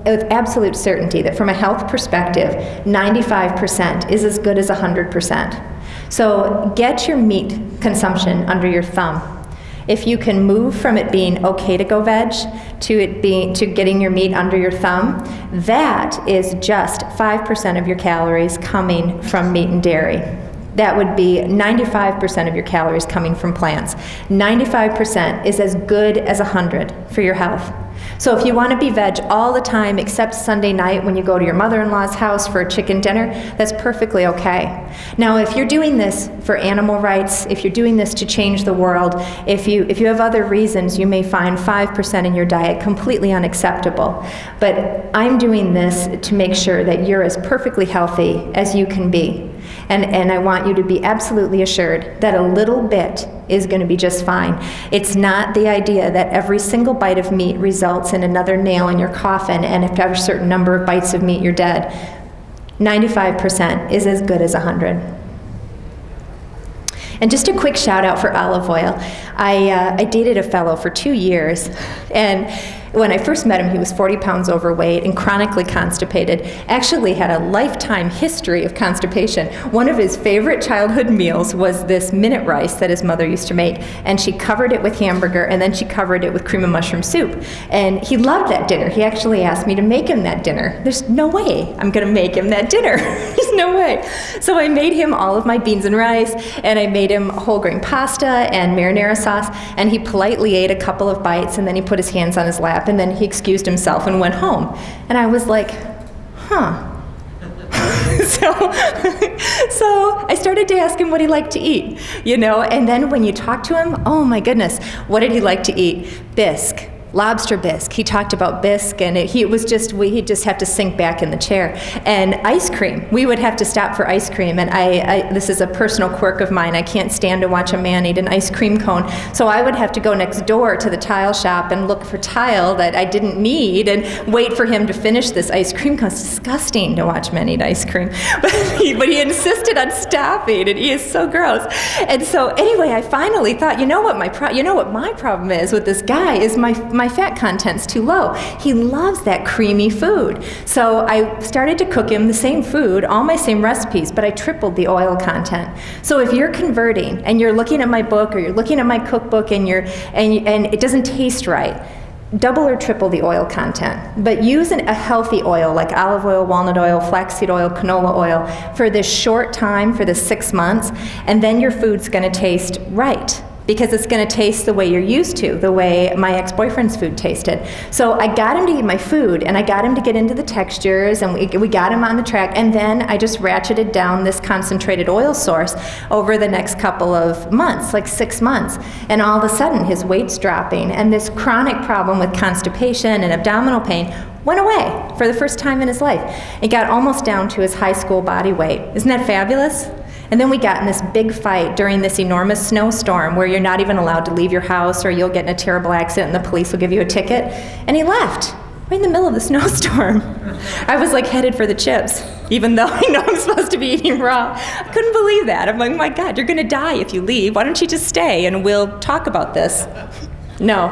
with absolute certainty that from a health perspective, 95% is as good as 100%. So get your meat consumption under your thumb. If you can move from it being okay to go veg to getting your meat under your thumb, that is just 5% of your calories coming from meat and dairy. That would be 95% of your calories coming from plants. 95% is as good as 100 for your health. So if you want to be veg all the time except Sunday night when you go to your mother-in-law's house for a chicken dinner, that's perfectly okay. Now, if you're doing this for animal rights, if you're doing this to change the world, if you have other reasons, you may find 5% in your diet completely unacceptable. But I'm doing this to make sure that you're as perfectly healthy as you can be. And I want you to be absolutely assured that a little bit is going to be just fine. It's not the idea that every single bite of meat results in another nail in your coffin, and after a certain number of bites of meat, you're dead. 95% is as good as 100. And just a quick shout out for olive oil. I dated a fellow for 2 years, and when I first met him, he was 40 pounds overweight and chronically constipated, actually had a lifetime history of constipation. One of his favorite childhood meals was this minute rice that his mother used to make, and she covered it with hamburger, and then she covered it with cream of mushroom soup. And he loved that dinner. He actually asked me to make him that dinner. There's no way I'm gonna make him that dinner. There's no way. So I made him all of my beans and rice, and I made him whole grain pasta and marinara sauce, and he politely ate a couple of bites, and then he put his hands on his lap, and then he excused himself and went home. And I was like, huh. So I started to ask him what he liked to eat, and then when you talk to him, oh my goodness, what did he like to eat? Bisque. Lobster bisque. He talked about bisque, and he'd just have to sink back in the chair. And ice cream. We would have to stop for ice cream, and I this is a personal quirk of mine. I can't stand to watch a man eat an ice cream cone, so I would have to go next door to the tile shop and look for tile that I didn't need and wait for him to finish this ice cream cone. It's disgusting to watch men eat ice cream, but he insisted on stopping, and he is so gross. And so anyway, I finally thought, what my problem is with this guy is my fat content's too low. He loves that creamy food. So I started to cook him the same food, all my same recipes, but I tripled the oil content. So if you're converting and you're looking at my book or you're looking at my cookbook and it doesn't taste right, double or triple the oil content. But use a healthy oil like olive oil, walnut oil, flaxseed oil, canola oil for this short time, for the 6 months, and then your food's going to taste right. Because it's going to taste the way you're used to, the way my ex-boyfriend's food tasted. So I got him to eat my food, and I got him to get into the textures, and we got him on the track, and then I just ratcheted down this concentrated oil source over the next couple of months, like 6 months. And all of a sudden, his weight's dropping, and this chronic problem with constipation and abdominal pain went away for the first time in his life. It got almost down to his high school body weight. Isn't that fabulous? And then we got in this big fight during this enormous snowstorm where you're not even allowed to leave your house or you'll get in a terrible accident and the police will give you a ticket. And he left right in the middle of the snowstorm. I was like headed for the chips, even though I know I'm supposed to be eating raw. I couldn't believe that. I'm like, my God, you're going to die if you leave. Why don't you just stay and we'll talk about this? No.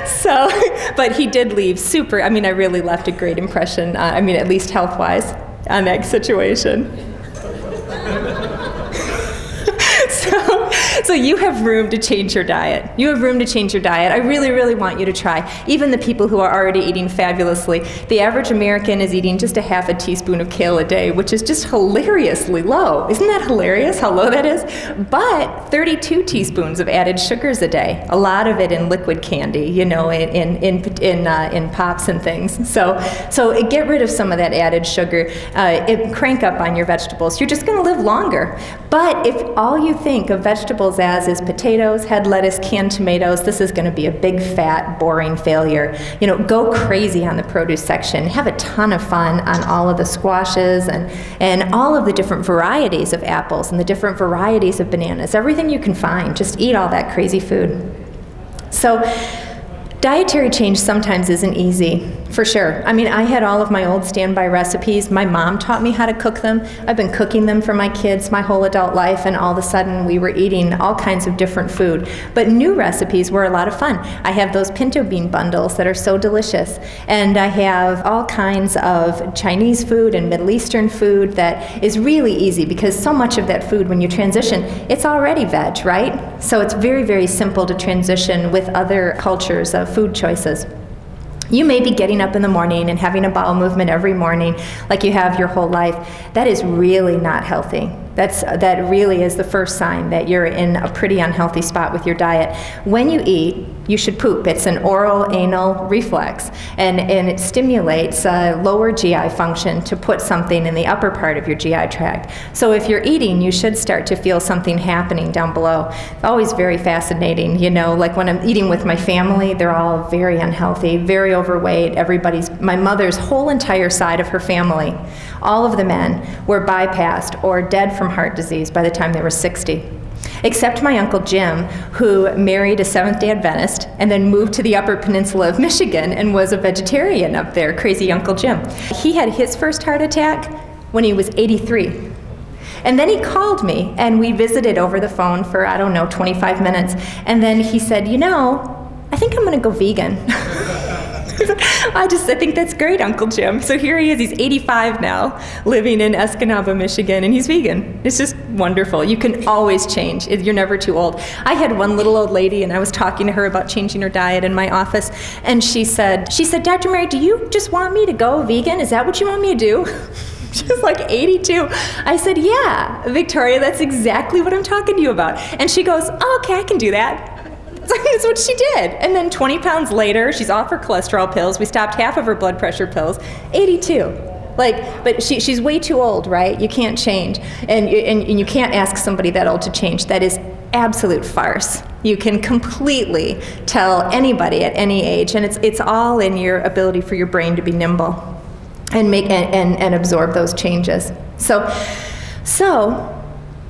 So, but he did leave I really left a great impression, at least health-wise, on that situation. So you have room to change your diet. You have room to change your diet. I really, really want you to try. Even the people who are already eating fabulously. The average American is eating just a half a teaspoon of kale a day, which is just hilariously low. Isn't that hilarious how low that is? But 32 teaspoons of added sugars a day. A lot of it in liquid candy, in pops and things. So get rid of some of that added sugar. Crank up on your vegetables. You're just going to live longer. But if all you think of vegetables as is potatoes, head lettuce, canned tomatoes, this is going to be a big, fat, boring failure. Go crazy on the produce section. Have a ton of fun on all of the squashes and all of the different varieties of apples and the different varieties of bananas. Everything you can find. Just eat all that crazy food. So, dietary change sometimes isn't easy, for sure. I had all of my old standby recipes. My mom taught me how to cook them. I've been cooking them for my kids my whole adult life, and all of a sudden we were eating all kinds of different food. But new recipes were a lot of fun. I have those pinto bean bundles that are so delicious, and I have all kinds of Chinese food and Middle Eastern food that is really easy because so much of that food, when you transition, it's already veg, right? So it's very, very simple to transition with other cultures of food choices. You may be getting up in the morning and having a bowel movement every morning like you have your whole life. That is really not healthy. That really is the first sign that you're in a pretty unhealthy spot with your diet. When you eat, you should poop. It's an oral anal reflex, and it stimulates lower GI function to put something in the upper part of your GI tract. So if you're eating, you should start to feel something happening down below. It's always very fascinating, like when I'm eating with my family, they're all very unhealthy, very overweight. My mother's whole entire side of her family, all of the men were bypassed or dead from heart disease by the time they were 60. Except my Uncle Jim, who married a Seventh-day Adventist and then moved to the Upper Peninsula of Michigan and was a vegetarian up there, crazy Uncle Jim. He had his first heart attack when he was 83. And then he called me, and we visited over the phone for, 25 minutes. And then he said, I think I'm going to go vegan. I think that's great, Uncle Jim. So here he is, he's 85 now, living in Escanaba, Michigan, and he's vegan. It's just wonderful. You can always change. You're never too old. I had one little old lady, and I was talking to her about changing her diet in my office, and she said, Dr. Mary, do you just want me to go vegan? Is that what you want me to do? She was like 82. I said, yeah, Victoria, that's exactly what I'm talking to you about. And she goes, oh, okay, I can do that. That's what she did. And then 20 pounds later, she's off her cholesterol pills. We stopped half of her blood pressure pills. 82. But she's way too old, right? You can't change. And you can't ask somebody that old to change. That is absolute farce. You can completely tell anybody at any age, and it's all in your ability for your brain to be nimble and make and absorb those changes. So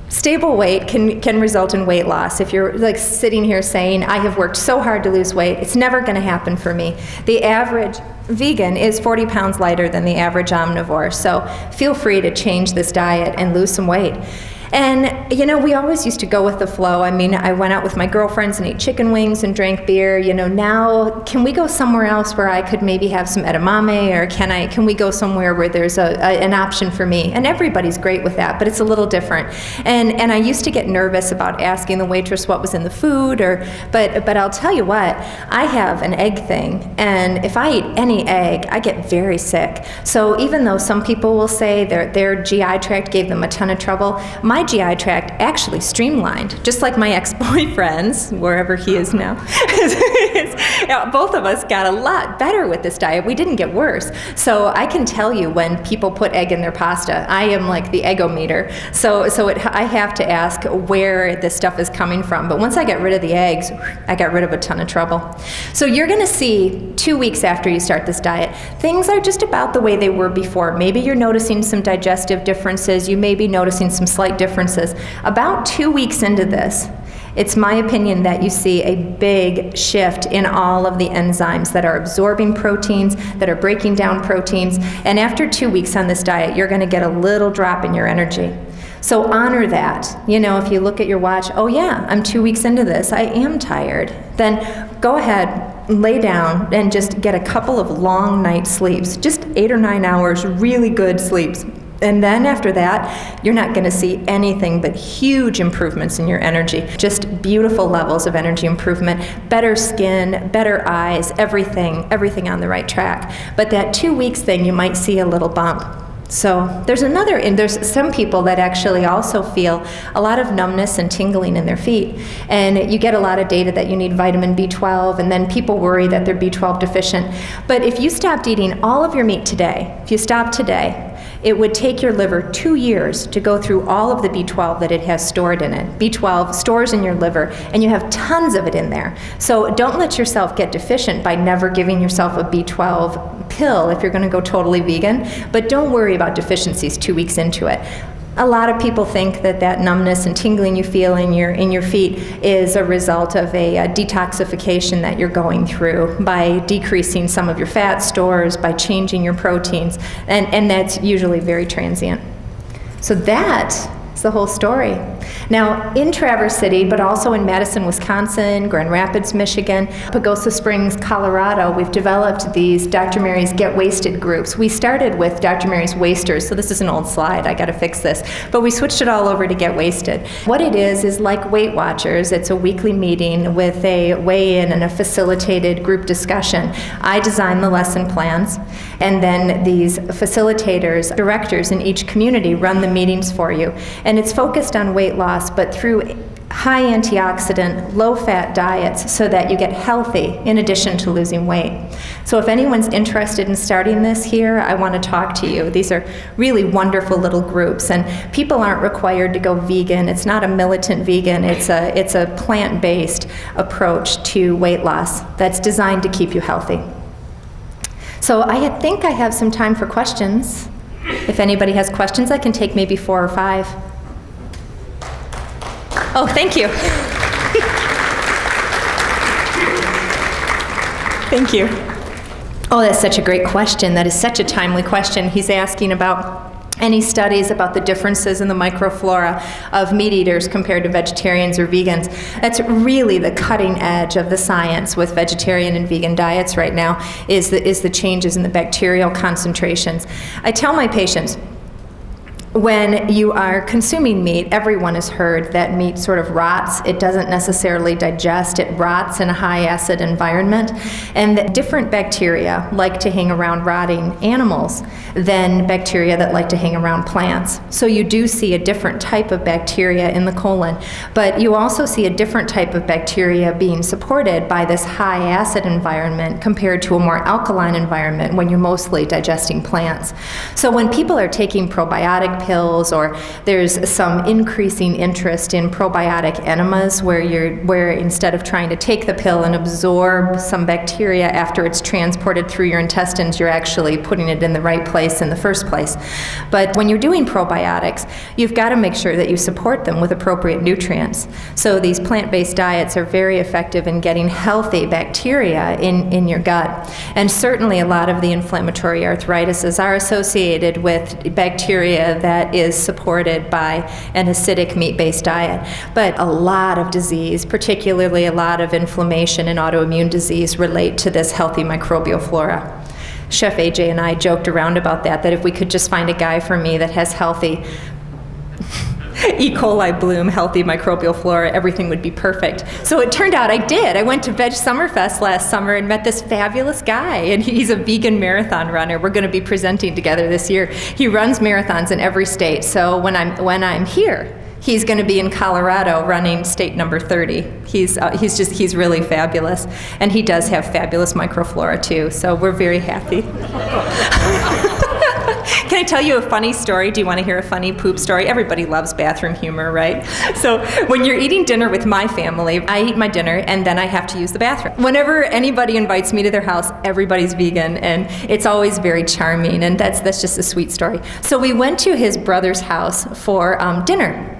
stable weight can result in weight loss. If you're like sitting here saying, I have worked so hard to lose weight, it's never going to happen for me. The average vegan is 40 pounds lighter than the average omnivore, so feel free to change this diet and lose some weight. And, we always used to go with the flow. I mean, I went out with my girlfriends and ate chicken wings and drank beer. Now, can we go somewhere else where I could maybe have some edamame, or can we go somewhere where there's an option for me? And everybody's great with that, but it's a little different. And I used to get nervous about asking the waitress what was in the food, but I'll tell you what, I have an egg thing, and if I eat any egg, I get very sick. So even though some people will say their GI tract gave them a ton of trouble, my GI tract actually streamlined, just like my ex-boyfriend's, wherever he is now. Both of us got a lot better with this diet. We didn't get worse. So I can tell you when people put egg in their pasta, I am like the eggometer. So I have to ask where this stuff is coming from. But once I get rid of the eggs, I got rid of a ton of trouble. So you're going to see 2 weeks after you start this diet, things are just about the way they were before. Maybe you're noticing some digestive differences. You may be noticing some slight differences. About 2 weeks into this, it's my opinion that you see a big shift in all of the enzymes that are absorbing proteins, that are breaking down proteins. And after 2 weeks on this diet, you're going to get a little drop in your energy. So honor that. If you look at your watch, oh yeah, I'm 2 weeks into this, I am tired. Then go ahead, lay down, and just get a couple of long night sleeps. Just 8 or 9 hours, really good sleeps. And then after that, you're not going to see anything but huge improvements in your energy. Just beautiful levels of energy improvement, better skin, better eyes, everything on the right track. But that 2 weeks thing, you might see a little bump. So there's some people that actually also feel a lot of numbness and tingling in their feet. And you get a lot of data that you need vitamin B12, and then people worry that they're B12 deficient. But if you stopped eating all of your meat today, if you stopped today, it would take your liver 2 years to go through all of the B12 that it has stored in it. B12 stores in your liver, and you have tons of it in there. So don't let yourself get deficient by never giving yourself a B12 pill if you're going to go totally vegan. But don't worry about deficiencies 2 weeks into it. A lot of people think that numbness and tingling you feel in your feet is a result of a detoxification that you're going through by decreasing some of your fat stores, by changing your proteins, and that's usually very transient. So that's the whole story. Now, in Traverse City, but also in Madison, Wisconsin, Grand Rapids, Michigan, Pagosa Springs, Colorado, we've developed these Dr. Mary's Get Wasted groups. We started with Dr. Mary's Wasters, so this is an old slide, I gotta fix this, but we switched it all over to Get Wasted. What it is like Weight Watchers. It's a weekly meeting with a weigh-in and a facilitated group discussion. I design the lesson plans, and then these facilitators, directors in each community run the meetings for you. And it's focused on weight loss, but through high antioxidant, low-fat diets so that you get healthy in addition to losing weight. So if anyone's interested in starting this here, I want to talk to you. These are really wonderful little groups, and people aren't required to go vegan. It's not a militant vegan. It's a plant-based approach to weight loss that's designed to keep you healthy. So I think I have some time for questions. If anybody has questions, I can take maybe 4 or 5. Oh, thank you. Thank you. Oh, that's such a great question. That is such a timely question. He's asking about any studies about the differences in the microflora of meat eaters compared to vegetarians or vegans. That's really the cutting edge of the science with vegetarian and vegan diets right now, is the changes in the bacterial concentrations. I tell my patients, when you are consuming meat, everyone has heard that meat sort of rots. It doesn't necessarily digest. It rots in a high acid environment. And that different bacteria like to hang around rotting animals than bacteria that like to hang around plants. So you do see a different type of bacteria in the colon. But you also see a different type of bacteria being supported by this high acid environment compared to a more alkaline environment when you're mostly digesting plants. So when people are taking probiotic pills, or there's some increasing interest in probiotic enemas where instead of trying to take the pill and absorb some bacteria after it's transported through your intestines, you're actually putting it in the right place in the first place. But when you're doing probiotics, you've got to make sure that you support them with appropriate nutrients. So these plant-based diets are very effective in getting healthy bacteria in your gut. And certainly a lot of the inflammatory arthritises are associated with bacteria that is supported by an acidic meat-based diet. But a lot of disease, particularly a lot of inflammation and autoimmune disease, relate to this healthy microbial flora. Chef AJ and I joked around about that if we could just find a guy for me that has healthy E. coli bloom, healthy microbial flora, everything would be perfect. So it turned out I did. I went to Veg Summerfest last summer and met this fabulous guy, and he's a vegan marathon runner. We're going to be presenting together this year. He runs marathons in every state, so when I'm here, he's going to be in Colorado running state number 30. He's really fabulous, and he does have fabulous microflora too, so we're very happy. Can I tell you a funny story? Do you want to hear a funny poop story? Everybody loves bathroom humor, right? So when you're eating dinner with my family, I eat my dinner and then I have to use the bathroom. Whenever anybody invites me to their house, everybody's vegan, and it's always very charming, and that's just a sweet story. So we went to his brother's house for dinner.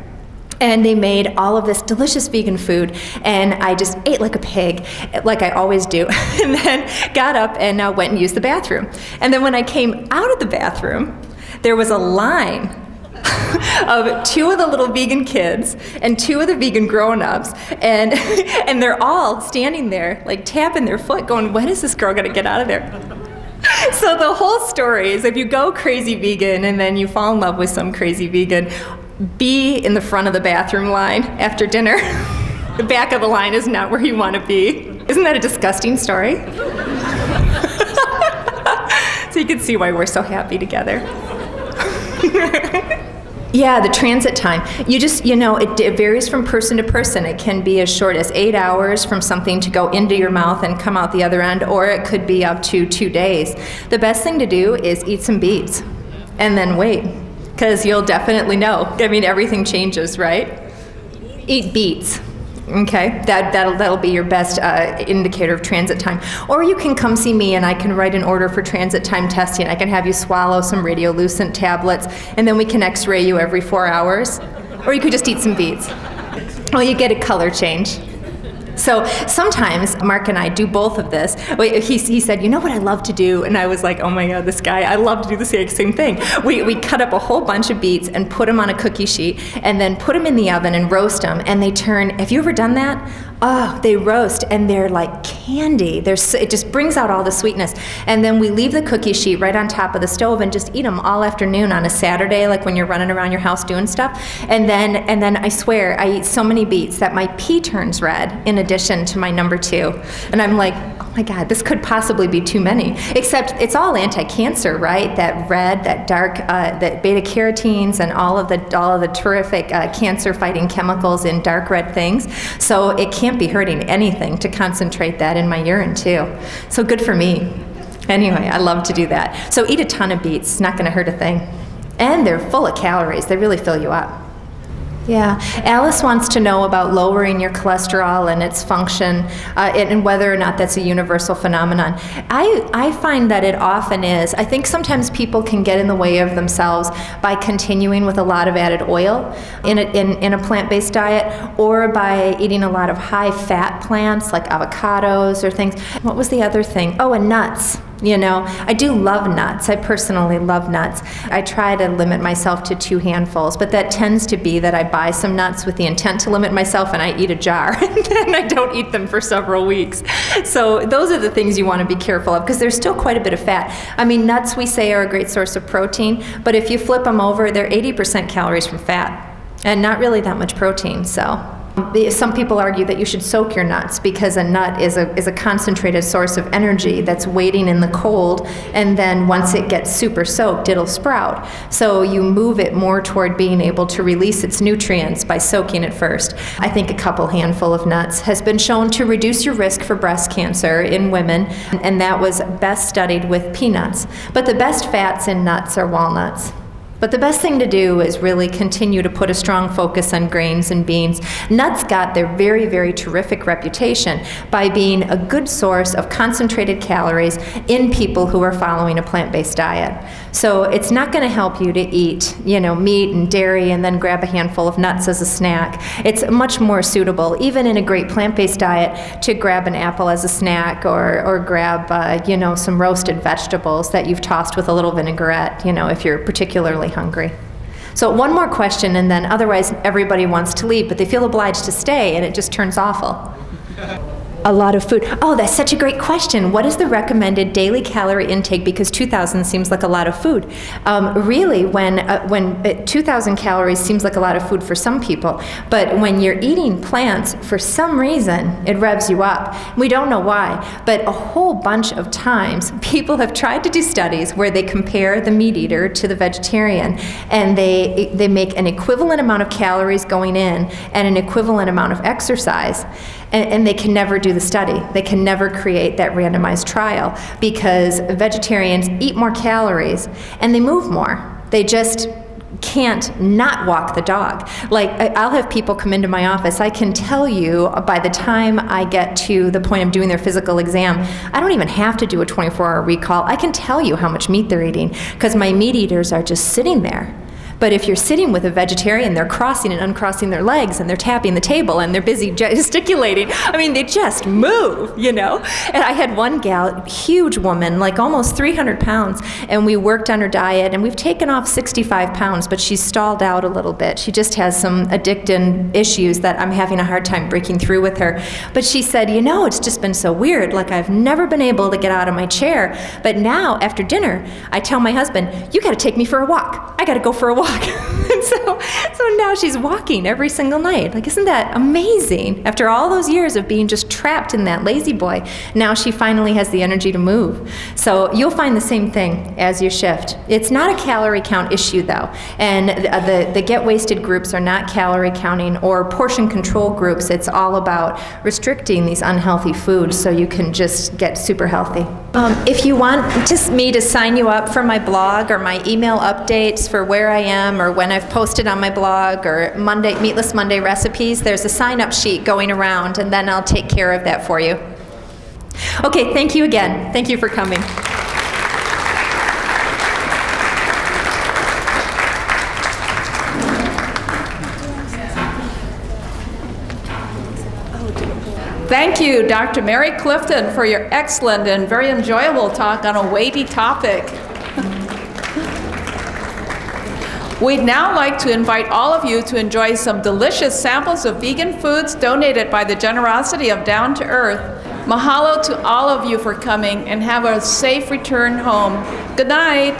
And they made all of this delicious vegan food, and I just ate like a pig, like I always do, and then got up and went and used the bathroom. And then when I came out of the bathroom, there was a line of 2 of the little vegan kids and 2 of the vegan grown-ups, and they're all standing there, like tapping their foot, going, when is this girl gonna get out of there? So the whole story is, if you go crazy vegan and then you fall in love with some crazy vegan, be in the front of the bathroom line after dinner. The back of the line is not where you want to be. Isn't that a disgusting story? So you can see why we're so happy together. Yeah, the transit time. It varies from person to person. It can be as short as 8 hours from something to go into your mouth and come out the other end, or it could be up to 2 days. The best thing to do is eat some beets and then wait, because you'll definitely know. I mean, everything changes, right? Eat beets. Okay, that'll be your best indicator of transit time. Or you can come see me and I can write an order for transit time testing. I can have you swallow some radiolucent tablets, and then we can x-ray you every 4 hours. Or you could just eat some beets. Well, you get a color change. So sometimes Mark and I do both of this. He said, you know what I love to do? And I was like, oh my God, this guy, I love to do the same thing. We cut up a whole bunch of beets and put them on a cookie sheet and then put them in the oven and roast them. And they turn, have you ever done that? Oh, they roast and they're like candy. It just brings out all the sweetness. And then we leave the cookie sheet right on top of the stove and just eat them all afternoon on a Saturday, like when you're running around your house doing stuff. And then I swear, I eat so many beets that my pee turns red in addition to my number 2. And I'm like, oh my God, this could possibly be too many. Except it's all anti-cancer, right? That red, that dark, that beta carotenes and all of the terrific cancer-fighting chemicals in dark red things. So it can't be hurting anything to concentrate that in my urine too. So good for me. Anyway, I love to do that. So eat a ton of beets, it's not going to hurt a thing. And they're full of calories, they really fill you up. Yeah, Alice wants to know about lowering your cholesterol and its function, and whether or not that's a universal phenomenon. I find that it often is. I think sometimes people can get in the way of themselves by continuing with a lot of added oil in a plant-based diet, or by eating a lot of high-fat plants like avocados or things. What was the other thing? Oh, and nuts. You know, I do love nuts. I personally love nuts. I try to limit myself to 2 handfuls, but that tends to be that I buy some nuts with the intent to limit myself and I eat a jar and I don't eat them for several weeks. So those are the things you want to be careful of because there's still quite a bit of fat. I mean, nuts we say are a great source of protein, but if you flip them over, they're 80% calories from fat and not really that much protein. So some people argue that you should soak your nuts because a nut is a concentrated source of energy that's waiting in the cold, and then once it gets super soaked, it'll sprout. So you move it more toward being able to release its nutrients by soaking it first. I think a couple handful of nuts has been shown to reduce your risk for breast cancer in women, and that was best studied with peanuts. But the best fats in nuts are walnuts. But the best thing to do is really continue to put a strong focus on grains and beans. Nuts got their very, very terrific reputation by being a good source of concentrated calories in people who are following a plant-based diet. So it's not going to help you to eat, meat and dairy and then grab a handful of nuts as a snack. It's much more suitable, even in a great plant-based diet, to grab an apple as a snack or grab, some roasted vegetables that you've tossed with a little vinaigrette, if you're particularly hungry. So one more question, and then otherwise everybody wants to leave, but they feel obliged to stay, and it just turns awful. A lot of food. Oh, that's such a great question. What is the recommended daily calorie intake? Because 2,000 seems like a lot of food. Really, when 2,000 calories seems like a lot of food for some people, but when you're eating plants, for some reason, it revs you up. We don't know why, but a whole bunch of times, people have tried to do studies where they compare the meat eater to the vegetarian, and they make an equivalent amount of calories going in and an equivalent amount of exercise. And they can never do the study. They can never create that randomized trial because vegetarians eat more calories and they move more. They just can't not walk the dog. Like, I'll have people come into my office. I can tell you by the time I get to the point of doing their physical exam, I don't even have to do a 24-hour recall. I can tell you how much meat they're eating because my meat eaters are just sitting there. But if you're sitting with a vegetarian, they're crossing and uncrossing their legs, and they're tapping the table, and they're busy gesticulating. I mean, they just move, And I had one gal, huge woman, like almost 300 pounds, and we worked on her diet, and we've taken off 65 pounds, but she's stalled out a little bit. She just has some addictive issues that I'm having a hard time breaking through with her. But she said, it's just been so weird. Like, I've never been able to get out of my chair, but now, after dinner, I tell my husband, you got to take me for a walk. I got to go for a walk. And so now she's walking every single night. Like, isn't that amazing? After all those years of being just trapped in that lazy boy, now she finally has the energy to move. So you'll find the same thing as you shift. It's not a calorie count issue, though. And the get wasted groups are not calorie counting or portion control groups. It's all about restricting these unhealthy foods so you can just get super healthy. If you want just me to sign you up for my blog or my email updates for where I am or when I've posted on my blog or Meatless Monday recipes, there's a sign-up sheet going around, and then I'll take care of that for you. Okay, thank you again. Thank you for coming. Thank you, Dr. Mary Clifton, for your excellent and very enjoyable talk on a weighty topic. We'd now like to invite all of you to enjoy some delicious samples of vegan foods donated by the generosity of Down to Earth. Mahalo to all of you for coming, and have a safe return home. Good night.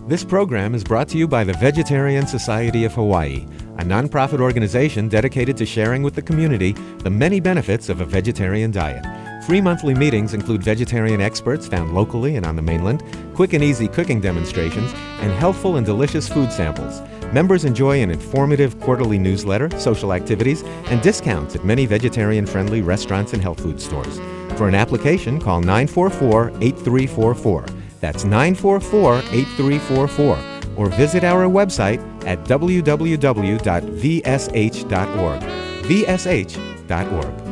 This program is brought to you by the Vegetarian Society of Hawaii, a nonprofit organization dedicated to sharing with the community the many benefits of a vegetarian diet. Free monthly meetings include vegetarian experts found locally and on the mainland, quick and easy cooking demonstrations, and healthful and delicious food samples. Members enjoy an informative quarterly newsletter, social activities, and discounts at many vegetarian-friendly restaurants and health food stores. For an application, call 944-8344. That's 944-8344. Or visit our website at www.vsh.org. vsh.org.